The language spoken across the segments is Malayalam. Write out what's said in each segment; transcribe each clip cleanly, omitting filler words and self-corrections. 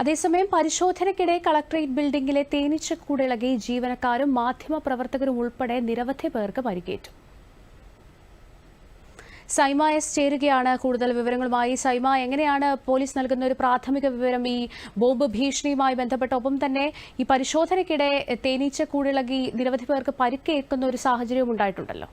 അതേസമയം പരിശോധനയ്ക്കിടെ കളക്ടറേറ്റ് ബിൽഡിംഗിലെ തേനീച്ചക്കൂടിളകി ജീവനക്കാരും മാധ്യമപ്രവർത്തകരും ഉൾപ്പെടെ നിരവധി പേർക്ക് പരിക്കേറ്റു. സൈമ എസ് ചേരുകയാണ് കൂടുതൽ വിവരങ്ങളുമായി. സൈമ, എങ്ങനെയാണ് പോലീസ് നൽകുന്ന ഒരു പ്രാഥമിക വിവരം ഈ ബോംബ് ഭീഷണിയുമായി ബന്ധപ്പെട്ട്? ഒപ്പം തന്നെ ഈ പരിശോധനയ്ക്കിടെ തേനീച്ചക്കൂടിളകി നിരവധി പേർക്ക് പരിക്കേൽക്കുന്ന ഒരു സാഹചര്യവും ഉണ്ടായിട്ടുണ്ടല്ലോ.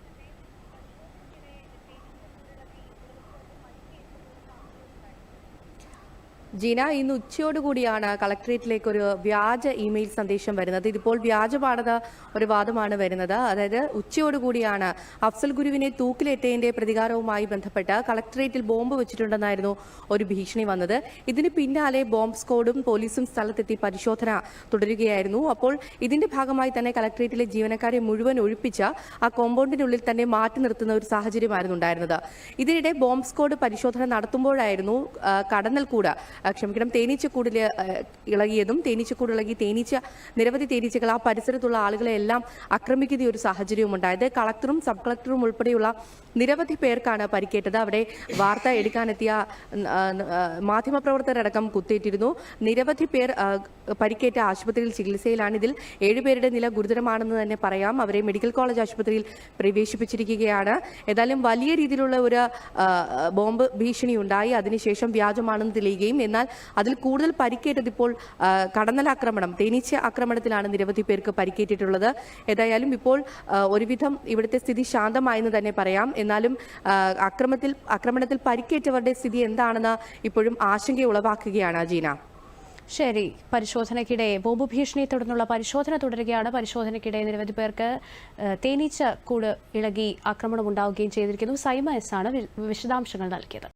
ജീന, ഇന്ന് ഉച്ചയോടുകൂടിയാണ് കളക്ടറേറ്റിലേക്ക് ഒരു വ്യാജ ഇമെയിൽ സന്ദേശം വരുന്നത്. ഇതിപ്പോൾ വ്യാജമാണെന്ന ഒരു വാദമാണ് വരുന്നത്. അതായത് ഉച്ചയോടുകൂടിയാണ് അഫ്സൽ ഗുരുവിനെ തൂക്കിലേറ്റതിന്റെ പ്രതികാരവുമായി ബന്ധപ്പെട്ട് കളക്ടറേറ്റിൽ ബോംബ് വെച്ചിട്ടുണ്ടെന്നായിരുന്നു ഒരു ഭീഷണി വന്നത്. ഇതിന് പിന്നാലെ ബോംബ് സ്ക്വാഡും പോലീസും സ്ഥലത്തെത്തി പരിശോധന തുടരുകയായിരുന്നു. അപ്പോൾ ഇതിന്റെ ഭാഗമായി തന്നെ കളക്ടറേറ്റിലെ ജീവനക്കാരെ മുഴുവൻ ഒഴിപ്പിച്ച ആ കോമ്പൗണ്ടിനുള്ളിൽ തന്നെ മാറ്റി നിർത്തുന്ന ഒരു സാഹചര്യമായിരുന്നു ഉണ്ടായിരുന്നത്. ഇതിനിടെ ബോംബ് സ്ക്വാഡ് പരിശോധന നടത്തുമ്പോഴായിരുന്നു കടന്നൽക്കൂട് തേനീച്ചക്കൂടിൽ ഇളകിയതും തേനീച്ചക്കൂടിളകി നിരവധി തേനീച്ചകൾ ആ പരിസരത്തുള്ള ആളുകളെ എല്ലാം ആക്രമിക്കുന്ന ഒരു സാഹചര്യവും ഉണ്ടായത്. കളക്ടറും സബ് കളക്ടറും ഉൾപ്പെടെയുള്ള നിരവധി പേർക്കാണ് പരിക്കേറ്റത്. അവിടെ വാർത്ത എടുക്കാനെത്തിയ മാധ്യമപ്രവർത്തകരടക്കം കുത്തേറ്റിരുന്നു. നിരവധി പേർ പരിക്കേറ്റ ആശുപത്രിയിൽ ചികിത്സയിലാണ്. ഇതിൽ 7 പേരുടെ നില ഗുരുതരമാണെന്ന് തന്നെ പറയാം. അവരെ മെഡിക്കൽ കോളേജ് ആശുപത്രിയിൽ പ്രവേശിപ്പിച്ചിരിക്കുകയാണ്. ഏതായാലും വലിയ രീതിയിലുള്ള ഒരു ബോംബ് ഭീഷണി ഉണ്ടായി. അതിനുശേഷം വ്യാജമാണെന്ന് തെളിയുകയും എന്നാൽ അതിൽ കൂടുതൽ പരിക്കേറ്റത് ഇപ്പോൾ കടന്നലാക്രമണം, തേനീച്ച ആക്രമണത്തിലാണ് നിരവധി പേർക്ക് പരിക്കേറ്റിട്ടുള്ളത്. ഏതായാലും ഇപ്പോൾ ഒരുവിധം ഇവിടുത്തെ സ്ഥിതി ശാന്തമായെന്ന് തന്നെ പറയാം. എന്നാലും ആക്രമണത്തിൽ പരിക്കേറ്റവരുടെ സ്ഥിതി എന്താണെന്ന് ഇപ്പോഴും ആശങ്ക ഉളവാക്കുകയാണ് ജീന. ശരി, പരിശോധനയ്ക്കിടെ ബോംബ് ഭീഷണിയെ തുടർന്നുള്ള പരിശോധന തുടരുകയാണ്. പരിശോധനയ്ക്കിടെ നിരവധി പേർക്ക് തേനീച്ച കൂട് ഇളകി ആക്രമണം ഉണ്ടാവുകയും ചെയ്തിരിക്കുന്നു. സൈമ എസ് ആണ് വിശദാംശങ്ങൾ നൽകിയത്.